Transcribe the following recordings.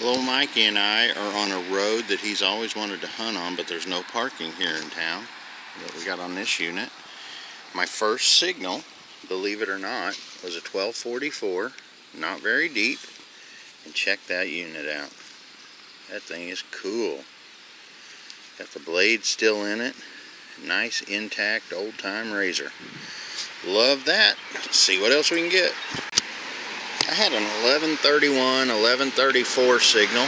Little Mikey and I are on a road that he's always wanted to hunt on, but there's no parking here in town that we got on this unit. My first signal, believe it or not, was a 1244, not very deep, and check that unit out. That thing is cool. Got the blade still in it. Nice intact old time razor. Love that. Let's see what else we can get. I had an 1131, 1134 signal,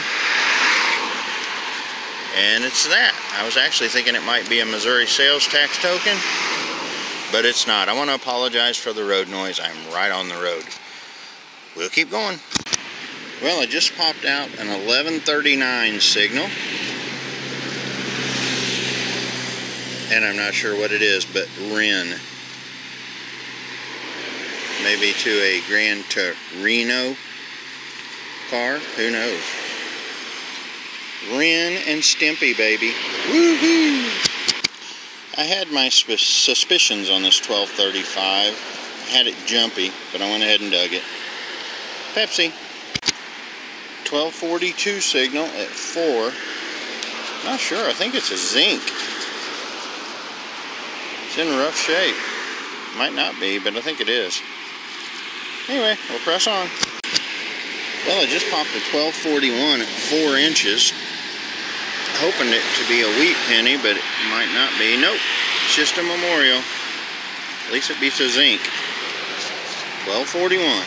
and it's that. I was actually thinking it might be a Missouri sales tax token, but it's not. I want to apologize for the road noise. I'm right on the road. We'll keep going. Well, I just popped out an 1139 signal, and I'm not sure what it is, but Wren. Maybe to a Gran Torino car, who knows. Wren and Stimpy, baby. Woohoo! I had my suspicions on this 1235. I had it jumpy, but I went ahead and dug it. Pepsi. 1242 signal at 4. Not sure, I think it's a zinc. It's in rough shape. Might not be, but I think it is. Anyway, we'll press on. Well, I just popped a 1241 at 4 inches. Hoping it to be a wheat penny, but it might not be. Nope, it's just a memorial. At least it beats a zinc. 1241.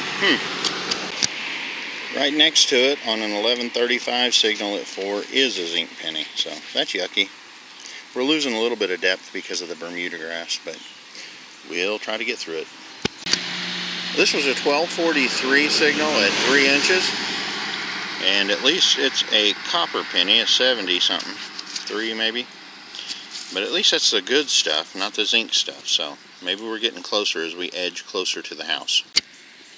Right next to it on an 1135 signal at 4 is a zinc penny. So that's yucky. We're losing a little bit of depth because of the Bermuda grass, but we'll try to get through it. This was a 1243 signal at 3 inches, and at least it's a copper penny, a 70 something, 3 maybe, but at least that's the good stuff, not the zinc stuff, so maybe we're getting closer as we edge closer to the house.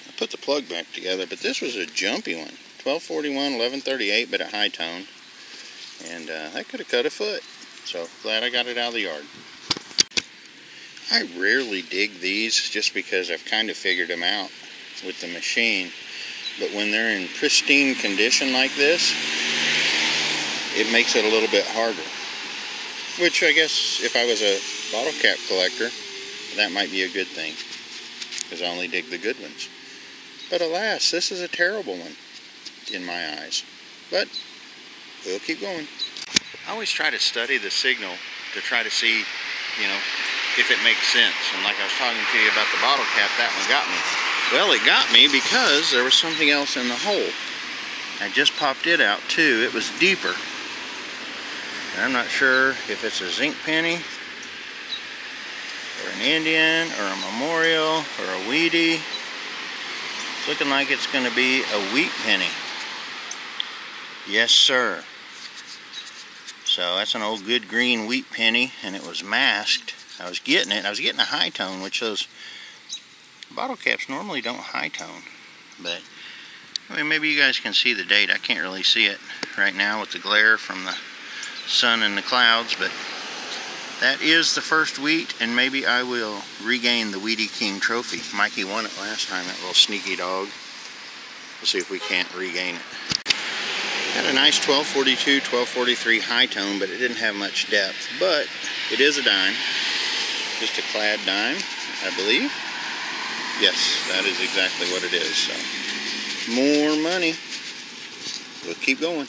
I put the plug back together, but this was a jumpy one, 1241, 1138, but at high tone, and that could have cut a foot, so glad I got it out of the yard. I rarely dig these just because I've kind of figured them out with the machine. But when they're in pristine condition like this, it makes it a little bit harder. Which I guess if I was a bottle cap collector, that might be a good thing. Because I only dig the good ones. But alas, this is a terrible one in my eyes. But we'll keep going. I always try to study the signal to try to see, if it makes sense. And like I was talking to you about the bottle cap, that one got me. Well, it got me because there was something else in the hole. I just popped it out too. It was deeper. And I'm not sure if it's a zinc penny, or an Indian, or a memorial, or a Wheatie. It's looking like it's going to be a wheat penny. Yes, sir. So that's an old good green wheat penny, and it was masked. I was getting it. I was getting a high tone, which those bottle caps normally don't high tone. But maybe you guys can see the date. I can't really see it right now with the glare from the sun and the clouds, but that is the first wheat, and maybe I will regain the Wheatie King trophy. Mikey won it last time, that little sneaky dog. We'll see if we can't regain it. Had a nice 1242, 1243 high tone, but it didn't have much depth. But it is a dime. Just a clad dime, I believe. Yes, that is exactly what it is. So, more money. We'll keep going.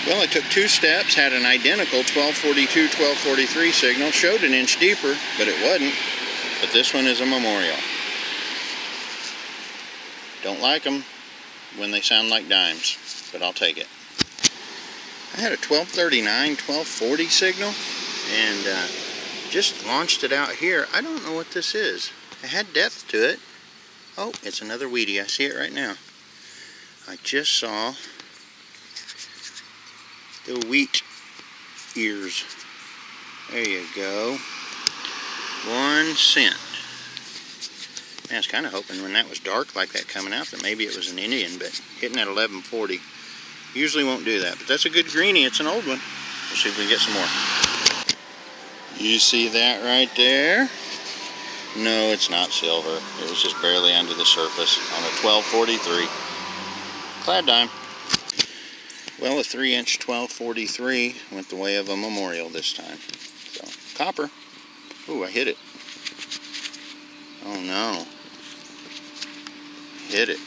Well, I took 2 steps, had an identical 1242, 1243 signal, showed an inch deeper, but it wasn't. But this one is a memorial. Don't like them when they sound like dimes, but I'll take it. I had a 1239, 1240 signal, and just launched it out here. I don't know what this is. It had depth to it. Oh, it's another Wheatie. I see it right now. I just saw the wheat ears. There you go. 1 cent. Man, I was kind of hoping when that was dark like that coming out that maybe it was an Indian, but hitting at 1140 usually won't do that. But that's a good greenie. It's an old one. We'll see if we can get some more. You see that right there? No, it's not silver. It was just barely under the surface on a 1243. Clad dime. Well, a 3-inch 1243 went the way of a memorial this time. So, copper. Ooh, I hit it. Oh no. Hit it.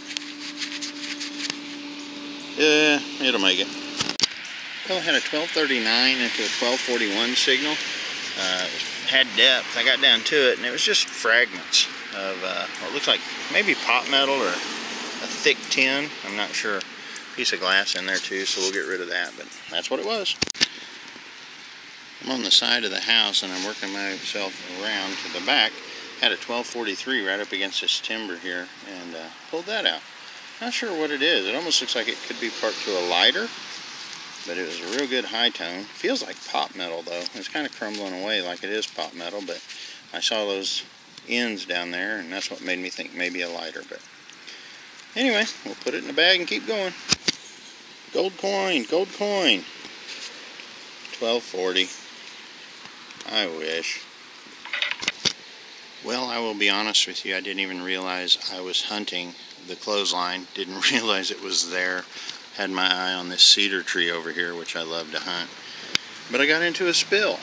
Yeah, it'll make it. Well, I had a 1239 into a 1241 signal. It had depth. I got down to it, and it was just fragments of what looks like maybe pot metal or a thick tin. I'm not sure. Piece of glass in there too, so we'll get rid of that, but that's what it was. I'm on the side of the house, and I'm working myself around to the back. Had a 1243 right up against this timber here, and pulled that out. Not sure what it is. It almost looks like it could be part to a lighter, but it was a real good high tone. Feels like pot metal though. It's kind of crumbling away like it is pot metal, but I saw those ends down there, and that's what made me think maybe a lighter. But anyway, we'll put it in the bag and keep going. Gold coin, gold coin. 1240. I wish. Well, I will be honest with you, I didn't even realize I was hunting the clothesline. Didn't realize it was there. Had my eye on this cedar tree over here, which I love to hunt. But I got into a spill.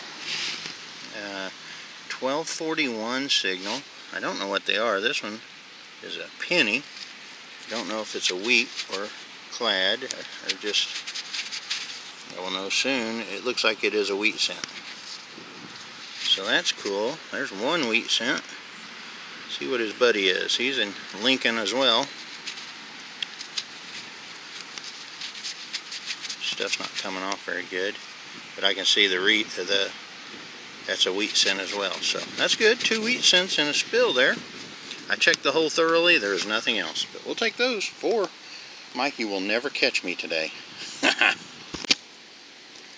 1241 signal. I don't know what they are. This one is a penny. Don't know if it's a wheat or clad or just, I will know soon. It looks like it is a wheat cent. So that's cool. There's one wheat cent. See what his buddy is. He's in Lincoln as well. Stuff's not coming off very good, but I can see that's a wheat cent as well. So that's good. 2 wheat cents in a spill there. I checked the hole thoroughly. There is nothing else, but we'll take those. 4. Mikey will never catch me today.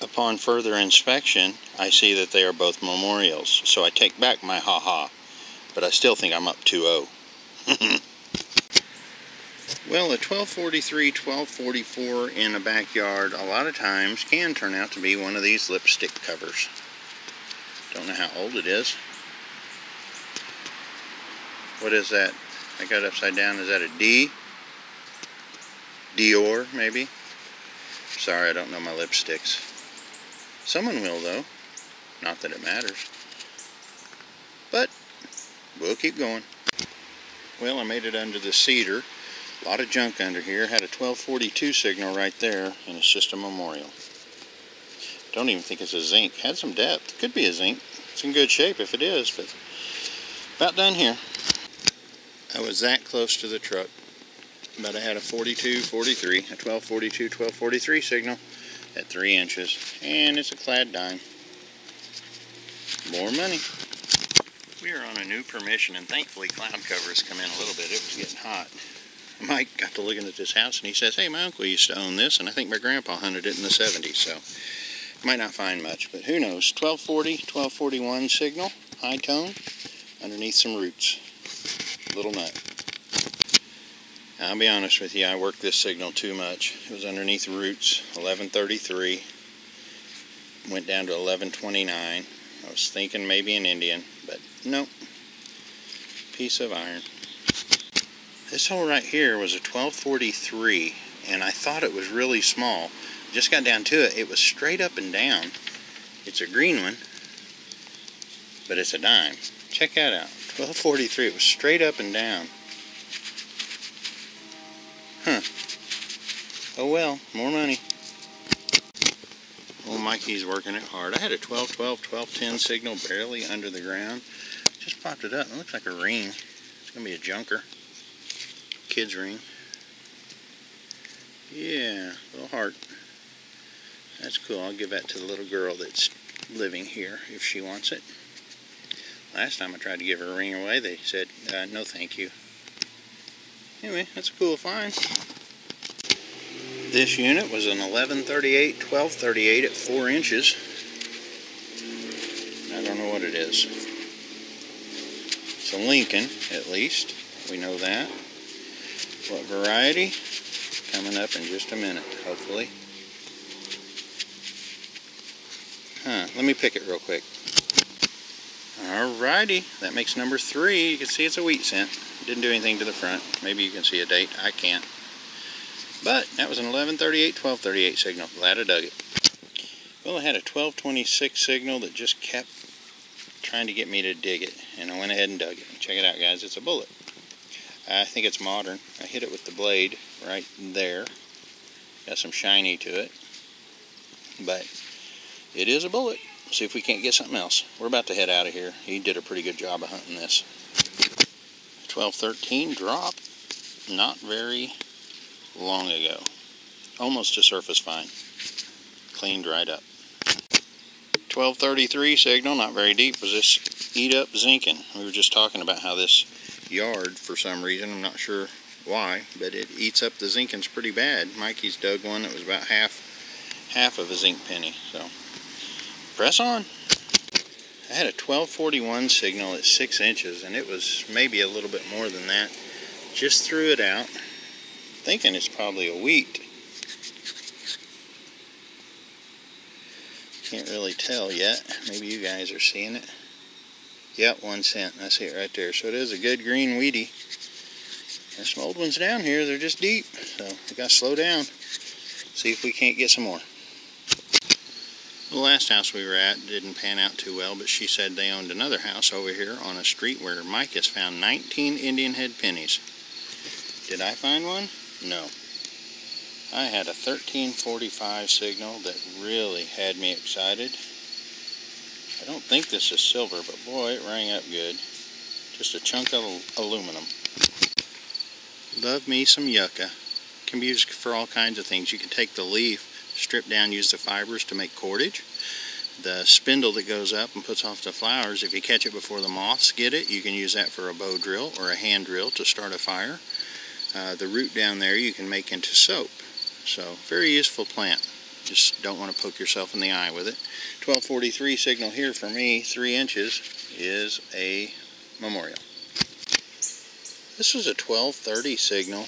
Upon further inspection, I see that they are both memorials, so I take back my ha-ha, but I still think I'm up 2-0. Well, a 1243, 1244 in a backyard a lot of times can turn out to be one of these lipstick covers. Don't know how old it is. What is that? I got it upside down. Is that a D? Dior, maybe? Sorry, I don't know my lipsticks. Someone will, though. Not that it matters. But we'll keep going. Well, I made it under the cedar. A lot of junk under here. Had a 1242 signal right there, and it's just a memorial. Don't even think it's a zinc. Had some depth. Could be a zinc. It's in good shape if it is, but about done here. I was that close to the truck. But I had a 42, 43, a 1242, 1243 signal at 3 inches, and it's a clad dime. More money. We are on a new permission, and thankfully cloud cover has come in a little bit. It was getting hot. Mike got to looking at this house, and he says, hey, my uncle used to own this, and I think my grandpa hunted it in the 70s, so might not find much, but who knows. 1240, 1241 signal, high tone, underneath some roots. Little nut. I'll be honest with you, I worked this signal too much. It was underneath roots, 1133, went down to 1129. I was thinking maybe an Indian, but nope. Piece of iron. This hole right here was a 1243, and I thought it was really small. Just got down to it. It was straight up and down. It's a green one, but it's a dime. Check that out. 1243. It was straight up and down. Huh. Oh well, more money. Old Mikey's working it hard. I had a 1212, 1210 signal barely under the ground. Just popped it up. It looks like a ring. It's going to be a junker. Kid's ring. Yeah, little heart. That's cool. I'll give that to the little girl that's living here if she wants it. Last time I tried to give her a ring away, they said, no thank you. Anyway, that's a cool find. This unit was an 1138, 1238 at 4 inches. I don't know what it is. It's a Lincoln, at least. We know that. What variety? Coming up in just a minute, hopefully. Let me pick it real quick. Alrighty, that makes number 3. You can see it's a wheat cent. Didn't do anything to the front. Maybe you can see a date. I can't. But that was an 1138, 1238 signal. Glad I dug it. Well, I had a 1226 signal that just kept trying to get me to dig it, and I went ahead and dug it. Check it out, guys. It's a bullet. I think it's modern. I hit it with the blade right there. Got some shiny to it, but it is a bullet. See if we can't get something else. We're about to head out of here. He did a pretty good job of hunting this. 1213 drop, not very long ago. Almost a surface find. Cleaned right up. 1233 signal, not very deep. Was this eat up zinking? We were just talking about how this yard, for some reason, I'm not sure why, but it eats up the zinkins pretty bad. Mikey's dug one that was about half of a zinc penny. So press on. I had a 1241 signal at 6 inches, and it was maybe a little bit more than that. Just threw it out, thinking it's probably a wheat. Can't really tell yet. Maybe you guys are seeing it. Yep, 1 cent. I see it right there. So it is a good green wheatie. There's some old ones down here. They're just deep. So we got to slow down. See if we can't get some more. The last house we were at didn't pan out too well, but she said they owned another house over here on a street where Mike has found 19 Indian head pennies. Did I find one? No. I had a 1345 signal that really had me excited. I don't think this is silver, but boy, it rang up good. Just a chunk of aluminum. Love me some yucca. Can be used for all kinds of things. You can take the leaf, strip down, use the fibers to make cordage. The spindle that goes up and puts off the flowers, if you catch it before the moths get it, you can use that for a bow drill or a hand drill to start a fire. The root down there you can make into soap. So, very useful plant. Just don't want to poke yourself in the eye with it. 1243 signal here for me, 3 inches, is a memorial. This was a 1230 signal.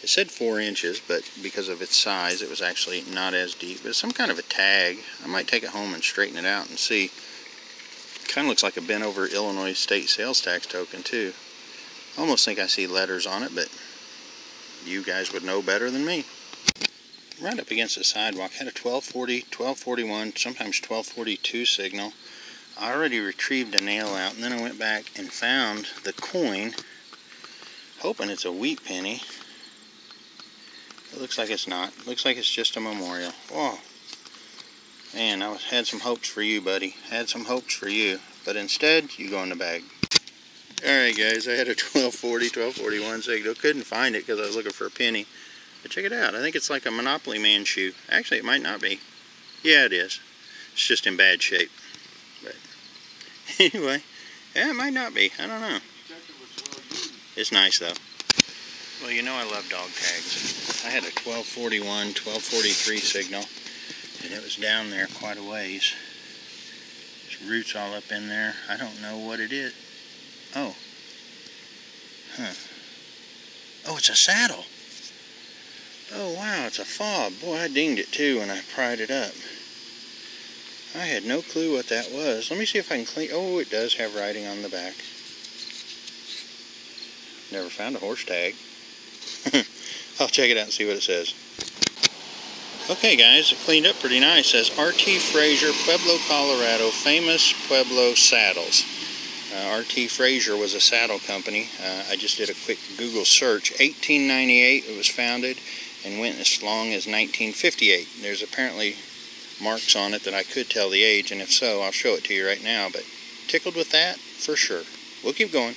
It said 4 inches, but because of its size, it was actually not as deep. But it's some kind of a tag. I might take it home and straighten it out and see. Kind of looks like a bent over Illinois state sales tax token, too. I almost think I see letters on it, but you guys would know better than me. Right up against the sidewalk, had a 1240, 1241, sometimes 1242 signal. I already retrieved a nail out, and then I went back and found the coin, hoping it's a wheat penny. It looks like it's not. It looks like it's just a memorial. Whoa. Man, I had some hopes for you, buddy. Had some hopes for you. But instead, you go in the bag. Alright guys, I had a 1240, 1241 signal. Couldn't find it because I was looking for a penny. But check it out. I think it's like a Monopoly Man shoe. Actually, it might not be. Yeah, it is. It's just in bad shape. But anyway, yeah, it might not be. I don't know. It's nice though. Well, you know I love dog tags. I had a 1241, 1243 signal, and it was down there quite a ways. There's roots all up in there. I don't know what it is. Oh. Huh. Oh, it's a saddle. Oh, wow, it's a fob. Boy, I dinged it too when I pried it up. I had no clue what that was. Let me see if I can clean. Oh, it does have writing on the back. Never found a horse tag. I'll check it out and see what it says. Okay, guys, it cleaned up pretty nice. It says R.T. Frazier, Pueblo, Colorado, famous Pueblo saddles. R.T. Frazier was a saddle company. I just did a quick Google search. 1898 it was founded and went as long as 1958. There's apparently marks on it that I could tell the age, and if so, I'll show it to you right now. But tickled with that for sure. We'll keep going.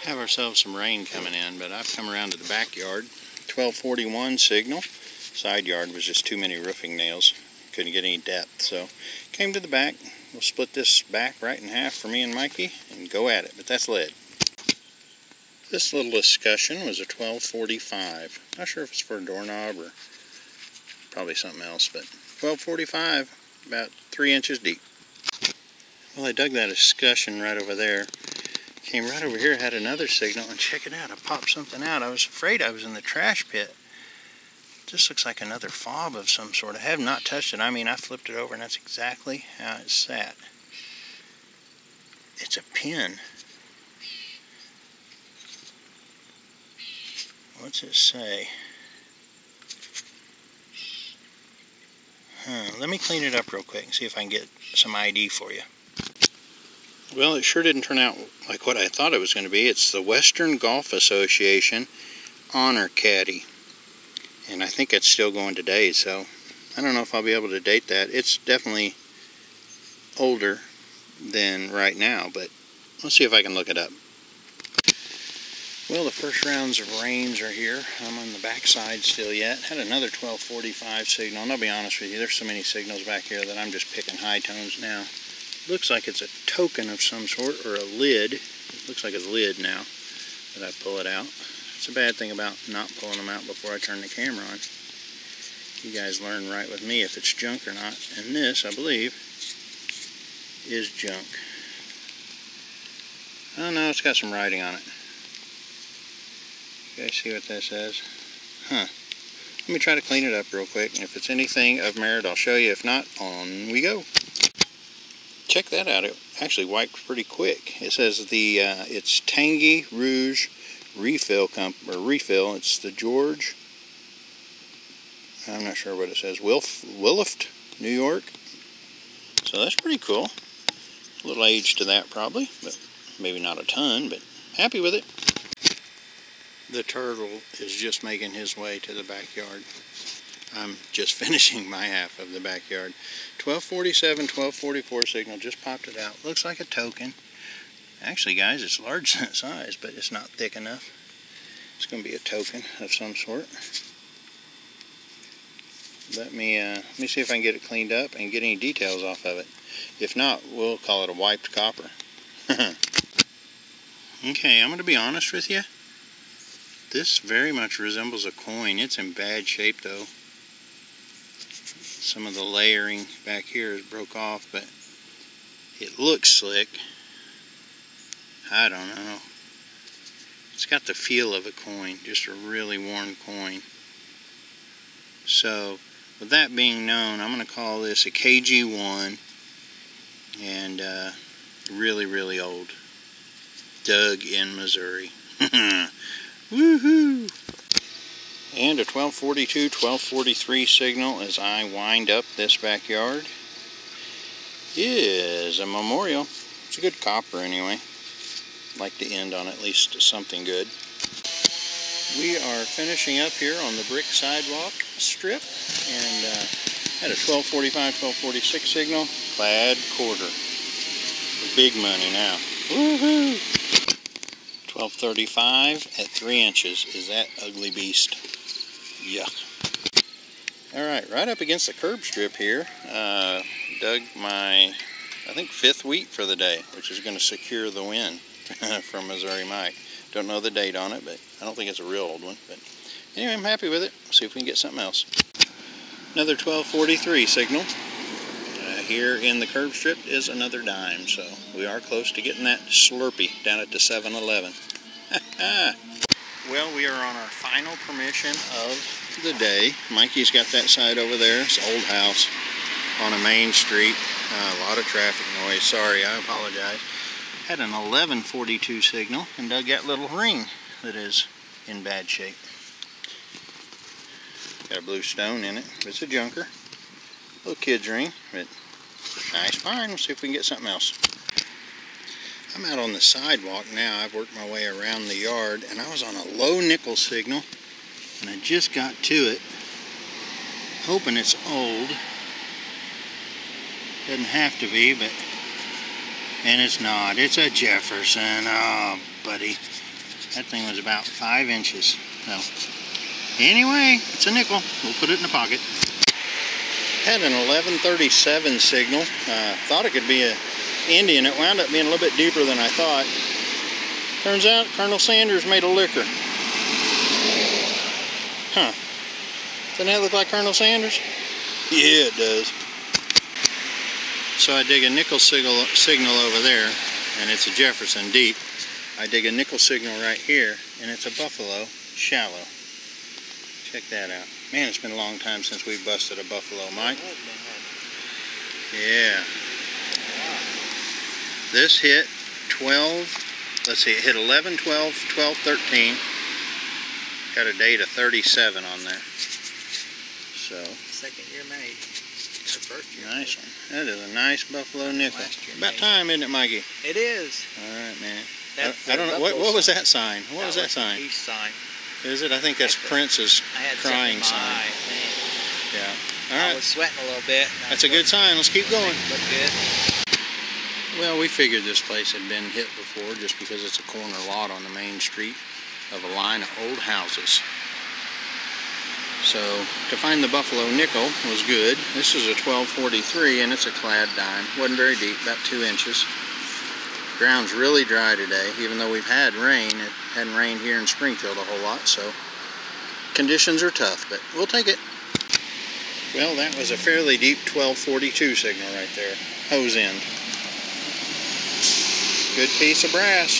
Have ourselves some rain coming in, but I've come around to the backyard. 1241 signal. Side yard was just too many roofing nails. Couldn't get any depth, so came to the back. We'll split this back right in half for me and Mikey and go at it, but that's lead. This little discussion was a 1245. Not sure if it's for a doorknob or probably something else, but 1245, about 3 inches deep. Well, I dug that discussion right over there. Came right over here, had another signal, and check it out, I popped something out. I was afraid I was in the trash pit. This looks like another fob of some sort. I have not touched it. I mean, I flipped it over and that's exactly how it sat. It's a pin. What's it say? Let me clean it up real quick and see if I can get some ID for you. Well, it sure didn't turn out like what I thought it was going to be. It's the Western Golf Association Honor Caddy. And I think it's still going today, so I don't know if I'll be able to date that. It's definitely older than right now, but let's see if I can look it up. Well, the first rounds of rains are here. I'm on the back side still yet. Had another 1245 signal, and I'll be honest with you, there's so many signals back here that I'm just picking high tones now. Looks like it's a token of some sort, or a lid. It looks like a lid now that I pull it out. It's a bad thing about not pulling them out before I turn the camera on. You guys learn right with me if it's junk or not. And this, I believe, is junk. Oh no, it's got some writing on it. You guys see what that says? Huh. Let me try to clean it up real quick, and if it's anything of merit, I'll show you. If not, on we go. Check that out. It actually wiped pretty quick. It says it's Tangy Rouge Refill Refill. It's the George. I'm not sure what it says. Willift, New York. So that's pretty cool. A little age to that probably, but maybe not a ton, but happy with it. The turtle is just making his way to the backyard. I'm just finishing my half of the backyard. 1247, 1244 signal, just popped it out. Looks like a token. Actually, guys, it's large in size, but it's not thick enough. It's going to be a token of some sort. Let me see if I can get it cleaned up and get any details off of it. If not, we'll call it a wiped copper. Okay, I'm going to be honest with you. This very much resembles a coin. It's in bad shape though. Some of the layering back here is broke off, but it looks slick. I don't know. It's got the feel of a coin, just a really worn coin. So, with that being known, I'm going to call this a KG1, and really, really old. Dug in Missouri. Woohoo! And a 1242, 1243 signal as I wind up this backyard is a memorial. It's a good copper anyway. Like to end on at least something good. We are finishing up here on the brick sidewalk strip, and had a 1245, 1246 signal, plaid quarter. Big money now. Woohoo! 1235 at 3 inches is that ugly beast. Yuck. Alright, right up against the curb strip here, dug my, I think, 5th wheat for the day, which is going to secure the win from Missouri Mike. Don't know the date on it, but I don't think it's a real old one. But anyway, I'm happy with it. See if we can get something else. Another 1243 signal. Here in the curb strip is another dime, so we are close to getting that Slurpee down at the 7-Eleven. Well, we are on our final permission of the day. Mikey's got that side over there. It's an old house on a main street. A lot of traffic noise. Sorry, I apologize. Had an 1142 signal and dug that little ring that is in bad shape. Got a blue stone in it. It's a junker. Little kid's ring, but nice find. We'll see if we can get something else. I'm out on the sidewalk now. I've worked my way around the yard, and I was on a low nickel signal, and I just got to it, hoping it's old. Doesn't have to be, but, and it's not. It's a Jefferson. Oh, buddy. That thing was about 5 inches. So, anyway, it's a nickel. We'll put it in the pocket. Had an 1137 signal. Thought it could be a Indian. It wound up being a little bit deeper than I thought. Turns out Colonel Sanders made a liquor. Huh. Doesn't that look like Colonel Sanders? Yeah, it does. So I dig a nickel signal over there, and it's a Jefferson deep. I dig a nickel signal right here, and it's a Buffalo shallow. Check that out. Man, it's been a long time since we busted a buffalo, Mike. Yeah. This hit 12, let's see, it hit 11, 12, 12, 13. Got a date of 37 on there. So. Second year made. Or first year Nice made. one. That is a nice buffalo nickel. About made. time, isn't it, Mikey? It is. All right, man. That's I don't know. What was that sign? What was that the sign? peace sign. Is it? I think that's Prince's crying sign. Yeah. All I right. was sweating a little bit. That's a good sign. Let's keep going. Looked good. Well, we figured this place had been hit before just because it's a corner lot on the main street of a line of old houses. So, to find the buffalo nickel was good. This is a 1243 and it's a clad dime. Wasn't very deep, about 2 inches. Ground's really dry today, even though we've had rain. It hadn't rained here in Springfield a whole lot, so conditions are tough, but we'll take it. Well, that was a fairly deep 1242 signal right there. Hose end. Good piece of brass.